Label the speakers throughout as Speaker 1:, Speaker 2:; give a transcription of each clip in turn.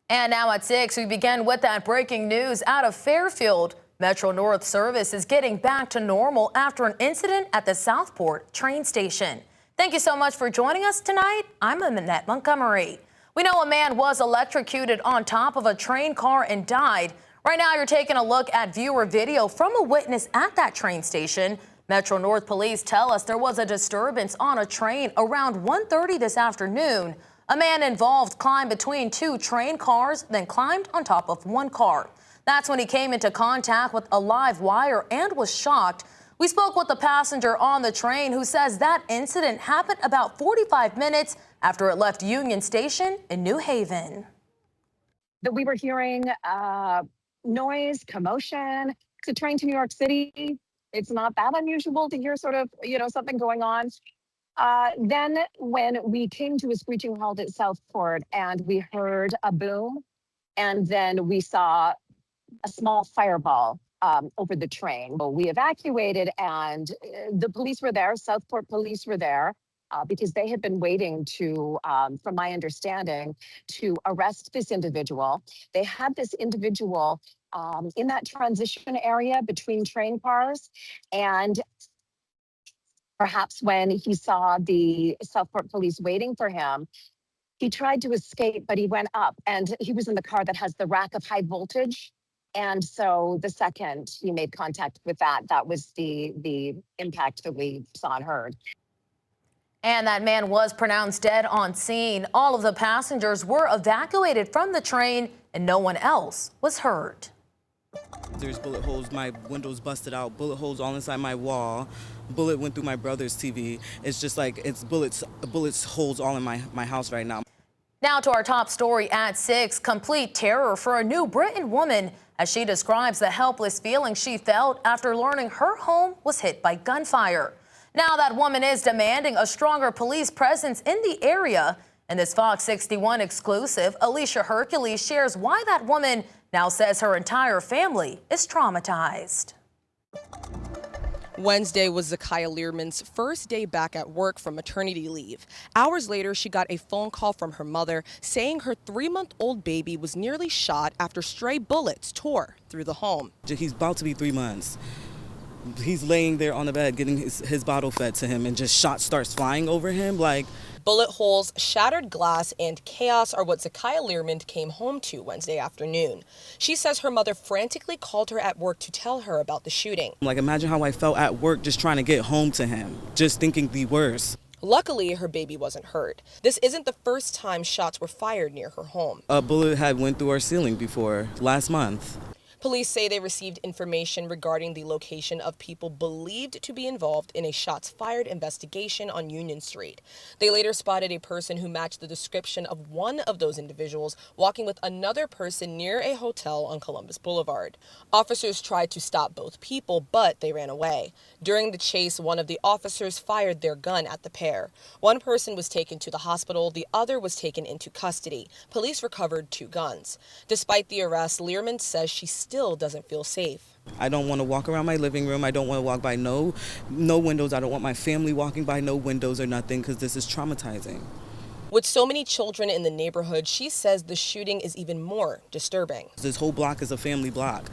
Speaker 1: And now at 6, we begin with that breaking news out of Fairfield. Metro North service is getting back to normal after an incident at the Southport train station. Thank you so much for joining us tonight. I'm Annette Montgomery. We know a man was electrocuted on top of a train car and died. Right now, you're taking a look at viewer video from a witness at that train station. Metro North police tell us there was a disturbance on a train around 1:30 this afternoon. A man involved climbed between two train cars, then climbed on top of one car. That's when he came into contact with a live wire and was shocked. We spoke with the passenger on the train who says that incident happened about 45 minutes after it left Union Station in New Haven.
Speaker 2: We were hearing noise, commotion. It's a train to New York City. It's not that unusual to hear sort of, something going on. Then when we came to a screeching halt at Southport and we heard a boom, and then we saw a small fireball over the train. Well, we evacuated and the police were there, Southport police were there, because they had been waiting to, from my understanding, to arrest this individual. They had this individual in that transition area between train cars, and perhaps when he saw the Southport police waiting for him, he tried to escape, but he went up and he was in the car that has the rack of high voltage. And so the second he made contact with that was the impact that we saw and heard.
Speaker 1: And that man was pronounced dead on scene. All of the passengers were evacuated from the train and no one else was hurt.
Speaker 3: There's bullet holes, my windows busted out, bullet holes all inside my wall. Bullet went through my brother's TV. It's just like it's bullets holes all in my house right now.
Speaker 1: Now to our top story at 6, complete terror for a New Britain woman as she describes the helpless feeling she felt after learning her home was hit by gunfire. Now that woman is demanding a stronger police presence in the area. In this Fox 61 exclusive, Alicia Hercules shares why that woman now says her entire family is traumatized.
Speaker 4: Wednesday was Zakiya Learman's first day back at work from maternity leave. Hours later, she got a phone call from her mother saying her 3-month-old baby was nearly shot after stray bullets tore through the home.
Speaker 3: He's about to be 3 months. He's laying there on the bed getting his bottle fed to him, and just shots starts flying over him like.
Speaker 4: Bullet holes, shattered glass, and chaos are what Zakiya Learman came home to Wednesday afternoon. She says her mother frantically called her at work to tell her about the shooting.
Speaker 3: Like, imagine how I felt at work just trying to get home to him, just thinking the worst.
Speaker 4: Luckily, her baby wasn't hurt. This isn't the first time shots were fired near her home.
Speaker 3: A bullet had went through our ceiling before last month.
Speaker 4: Police say they received information regarding the location of people believed to be involved in a shots fired investigation on Union Street. They later spotted a person who matched the description of one of those individuals walking with another person near a hotel on Columbus Boulevard. Officers tried to stop both people, but they ran away. During the chase, one of the officers fired their gun at the pair. One person was taken to the hospital, the other was taken into custody. Police recovered 2 guns. Despite the arrest, Learman says she still doesn't feel safe.
Speaker 3: I don't want to walk around my living room. I don't want to walk by no windows. I don't want my family walking by no windows or nothing, because this is traumatizing.
Speaker 4: With so many children in the neighborhood, she says the shooting is even more disturbing.
Speaker 3: This whole block is a family block.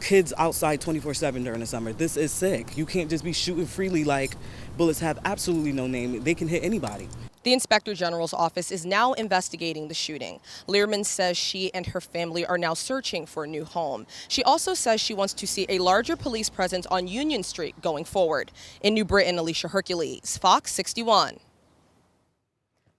Speaker 3: Kids outside 24/7 during the summer. This is sick. You can't just be shooting freely. Like, bullets have absolutely no name. They can hit anybody.
Speaker 4: The Inspector General's office is now investigating the shooting. Learman says she and her family are now searching for a new home. She also says she wants to see a larger police presence on Union Street going forward. In New Britain, Alicia Hercules, Fox 61.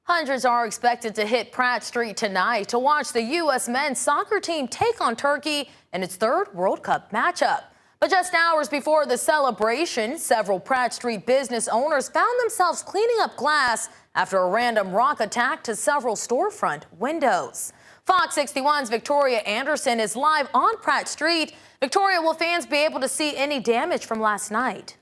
Speaker 1: Hundreds are expected to hit Pratt Street tonight to watch the U.S. men's soccer team take on Turkey in its 3rd World Cup matchup. But just hours before the celebration, several Pratt Street business owners found themselves cleaning up glass after a random rock attack to several storefront windows. Fox 61's Victoria Anderson is live on Pratt Street. Victoria, will fans be able to see any damage from last night?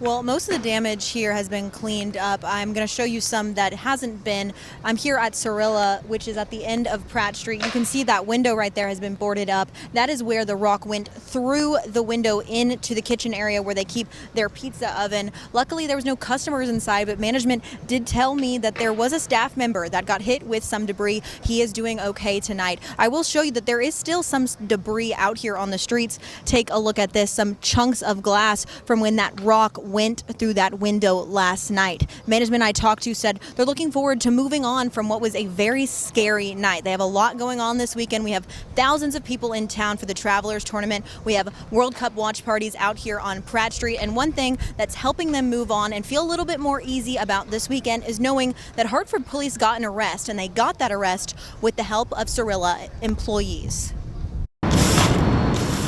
Speaker 5: Well, most of the damage here has been cleaned up. I'm going to show you some that hasn't been. I'm here at Cirilla, which is at the end of Pratt Street. You can see that window right there has been boarded up. That is where the rock went through the window into the kitchen area where they keep their pizza oven. Luckily, there was no customers inside, but management did tell me that there was a staff member that got hit with some debris. He is doing okay tonight. I will show you that there is still some debris out here on the streets. Take a look at this, some chunks of glass from when that rock went through that window last night. Management I talked to said they're looking forward to moving on from what was a very scary night. They have a lot going on this weekend. We have thousands of people in town for the Travelers Tournament. We have World Cup watch parties out here on Pratt Street. And one thing that's helping them move on and feel a little bit more easy about this weekend is knowing that Hartford police got an arrest, and they got that arrest with the help of Cirilla employees.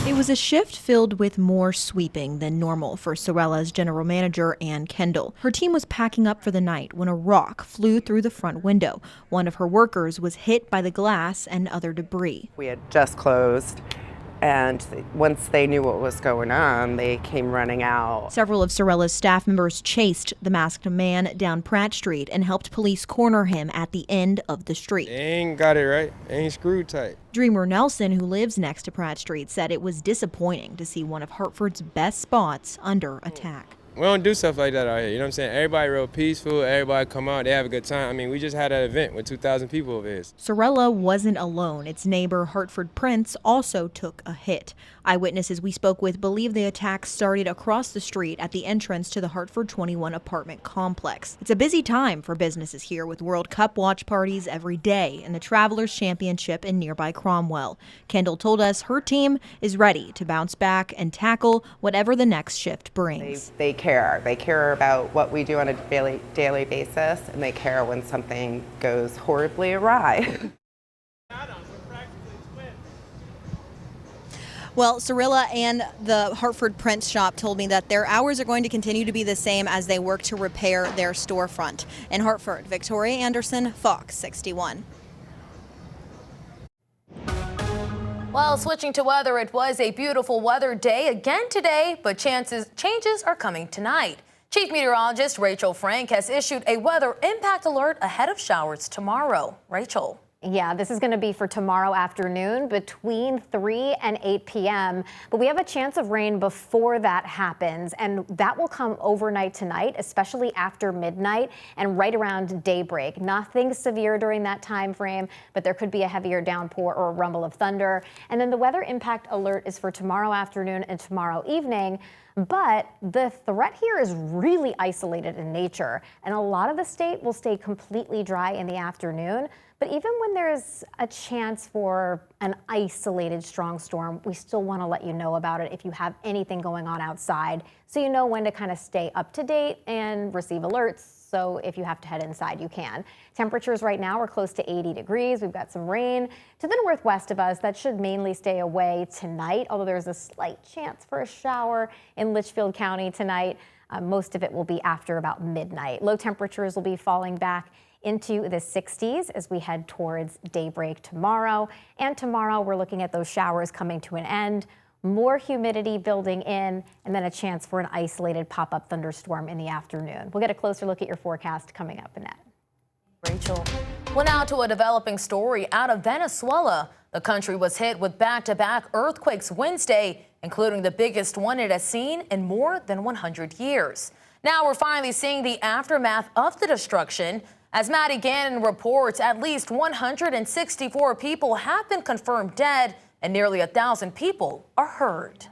Speaker 5: It was a shift filled with more sweeping than normal for Cirilla's general manager, Ann Kendall. Her team was packing up for the night when a rock flew through the front window. One of her workers was hit by the glass and other debris.
Speaker 6: We had just closed, and once they knew what was going on, they came running out.
Speaker 5: Several of Cirilla's staff members chased the masked man down Pratt Street and helped police corner him at the end of the street.
Speaker 7: They ain't got it right. They ain't screwed tight.
Speaker 5: Dreamer Nelson, who lives next to Pratt Street, said it was disappointing to see one of Hartford's best spots under attack.
Speaker 7: We don't do stuff like that out here, you know what I'm saying? Everybody real peaceful, everybody come out, they have a good time. I mean, we just had an event with 2,000 people over here.
Speaker 5: Cirilla wasn't alone. Its neighbor, Hartford Prince, also took a hit. Eyewitnesses we spoke with believe the attack started across the street at the entrance to the Hartford 21 apartment complex. It's a busy time for businesses here with World Cup watch parties every day and the Travelers Championship in nearby Cromwell. Kendall told us her team is ready to bounce back and tackle whatever the next shift brings.
Speaker 6: They care. They care about what we do on a daily basis, and they care when something goes horribly awry.
Speaker 5: Well, Cirilla and the Hartford Prince shop told me that their hours are going to continue to be the same as they work to repair their storefront. In Hartford, Victoria Anderson, Fox 61.
Speaker 1: Well, switching to weather, it was a beautiful weather day again today, but changes are coming tonight. Chief Meteorologist Rachel Frank has issued a weather impact alert ahead of showers tomorrow. Rachel.
Speaker 8: Yeah, this is going to be for tomorrow afternoon between 3 and 8 p.m. But we have a chance of rain before that happens, and that will come overnight tonight, especially after midnight and right around daybreak. Nothing severe during that time frame, but there could be a heavier downpour or a rumble of thunder. And then the weather impact alert is for tomorrow afternoon and tomorrow evening. But the threat here is really isolated in nature, and a lot of the state will stay completely dry in the afternoon. But even when there's a chance for an isolated strong storm, we still want to let you know about it if you have anything going on outside, so you know when to kind of stay up to date and receive alerts. So if you have to head inside, you can. Temperatures right now are close to 80 degrees. We've got some rain to the northwest of us. That should mainly stay away tonight, although there's a slight chance for a shower in Litchfield County tonight. Most of it will be after about midnight. Low temperatures will be falling back into the 60s as we head towards daybreak tomorrow. And tomorrow we're looking at those showers coming to an end, more humidity building in, and then a chance for an isolated pop-up thunderstorm in the afternoon. We'll get a closer look at your forecast coming up, Annette.
Speaker 1: Rachel. Well, now to a developing story out of Venezuela. The country was hit with back-to-back earthquakes Wednesday, including the biggest one it has seen in more than 100 years. Now we're finally seeing the aftermath of the destruction. As Maddie Gannon reports, at least 164 people have been confirmed dead and nearly 1,000 people are hurt.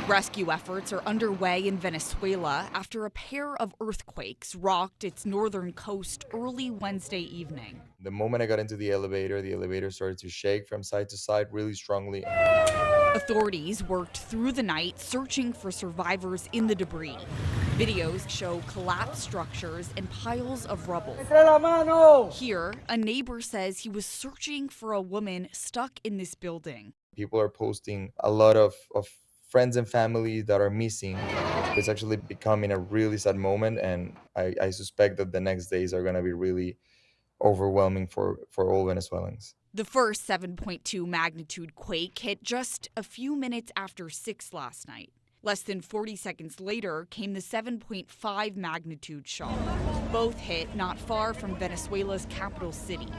Speaker 9: Rescue efforts are underway in Venezuela after a pair of earthquakes rocked its northern coast early Wednesday evening.
Speaker 10: The moment I got into the elevator started to shake from side to side really strongly.
Speaker 9: Authorities worked through the night searching for survivors in the debris. Videos show collapsed structures and piles of rubble. Here, a neighbor says he was searching for a woman stuck in this building.
Speaker 10: People are posting a lot of friends and family that are missing. It's actually becoming a really sad moment, and I suspect that the next days are going to be really overwhelming for all Venezuelans.
Speaker 9: The first 7.2 magnitude quake hit just a few minutes after 6 last night. Less than 40 seconds later came the 7.5 magnitude shock. Both hit not far from Venezuela's capital city.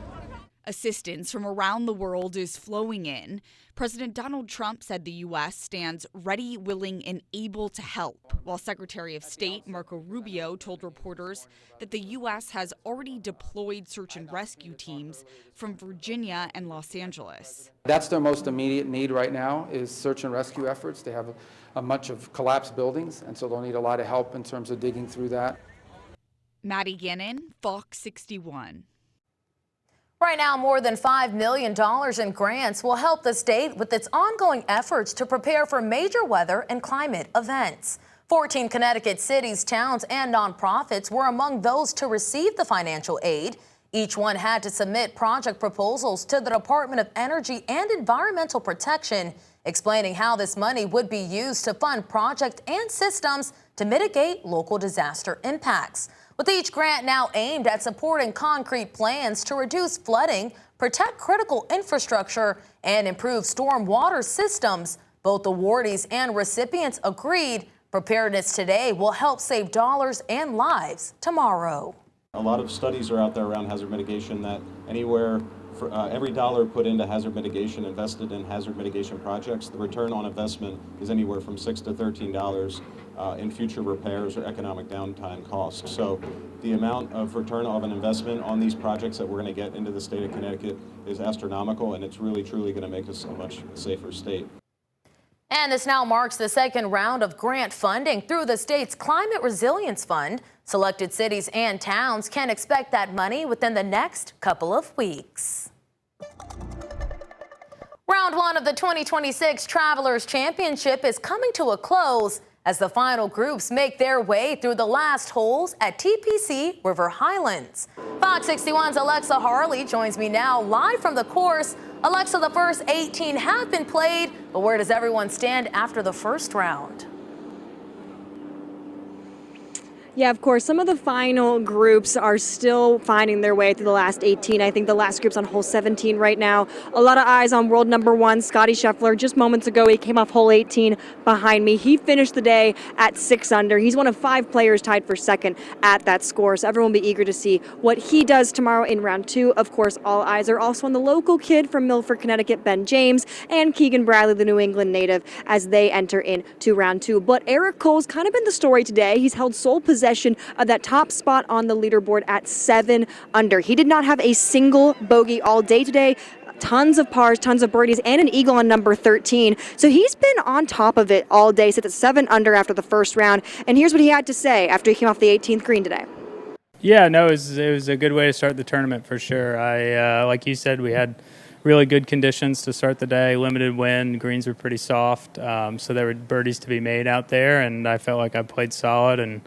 Speaker 9: Assistance from around the world is flowing in. President Donald Trump said the U.S. stands ready, willing, and able to help, while Secretary of State Marco Rubio told reporters that the U.S. has already deployed search and rescue teams from Virginia and Los Angeles.
Speaker 11: That's their most immediate need right now is search and rescue efforts. They have a bunch of collapsed buildings, and so they'll need a lot of help in terms of digging through that.
Speaker 9: Maddie Gannon, Fox 61.
Speaker 1: Right now, more than $5 million in grants will help the state with its ongoing efforts to prepare for major weather and climate events. 14 Connecticut cities, towns, and nonprofits were among those to receive the financial aid. Each one had to submit project proposals to the Department of Energy and Environmental Protection, explaining how this money would be used to fund projects and systems to mitigate local disaster impacts. With each grant now aimed at supporting concrete plans to reduce flooding, protect critical infrastructure, and improve storm water systems, both awardees and recipients agreed preparedness today will help save dollars and lives tomorrow.
Speaker 12: A lot of studies are out there around hazard mitigation that anywhere for every dollar put into hazard mitigation, invested in hazard mitigation projects, the return on investment is anywhere from $6 to $13 in future repairs or economic downtime costs. So the amount of return of an investment on these projects that we're going to get into the state of Connecticut is astronomical, and it's really truly going to make us a much safer state.
Speaker 1: And this now marks the second round of grant funding through the state's Climate Resilience Fund. Selected cities and towns can expect that money within the next couple of weeks. Round one of the 2026 Travelers Championship is coming to a close as the final groups make their way through the last holes at TPC River Highlands. Fox 61's Alexa Harley joins me now live from the course. Alexa, the first 18 have been played, but where does everyone stand after the first round?
Speaker 13: Yeah, of course, some of the final groups are still finding their way through the last 18. I think the last group's on hole 17 right now. A lot of eyes on world number one, Scotty Scheffler. Just moments ago, he came off hole 18 behind me. He finished the day at 6 under. He's one of 5 players tied for second at that score, so everyone will be eager to see what he does tomorrow in round 2. Of course, all eyes are also on the local kid from Milford, Connecticut, Ben James, and Keegan Bradley, the New England native, as they enter into round 2. But Eric Cole's kind of been the story today. He's held sole possession of that top spot on the leaderboard at 7 under. He did not have a single bogey all day today. Tons of pars, tons of birdies, and an eagle on number 13. So he's been on top of it all day, sits at 7 under after the first round. And here's what he had to say after he came off the 18th green today.
Speaker 14: Yeah, no, it was a good way to start the tournament for sure. Like you said, we had really good conditions to start the day, limited wind, greens were pretty soft, so there were birdies to be made out there, and I felt like I played solid and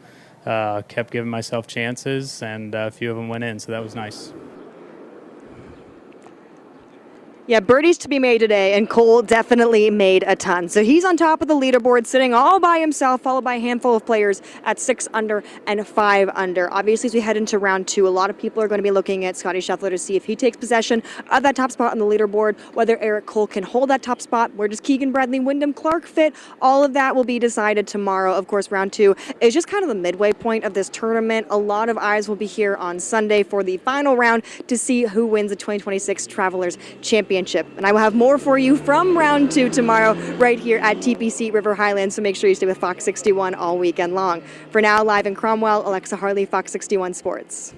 Speaker 14: kept giving myself chances, and a few of them went in, so that was nice.
Speaker 13: Yeah, birdies to be made today, and Cole definitely made a ton. So he's on top of the leaderboard, sitting all by himself, followed by a handful of players at 6 under and 5 under. Obviously, as we head into round 2, a lot of people are going to be looking at Scotty Scheffler to see if he takes possession of that top spot on the leaderboard, whether Eric Cole can hold that top spot, where does Keegan Bradley, Wyndham Clark fit? All of that will be decided tomorrow. Of course, round 2 is just kind of the midway point of this tournament. A lot of eyes will be here on Sunday for the final round to see who wins the 2026 Travelers Championship. And I will have more for you from round 2 tomorrow right here at TPC River Highlands, so make sure you stay with Fox 61 all weekend long. For now, live in Cromwell, Alexa Harley, Fox 61 Sports.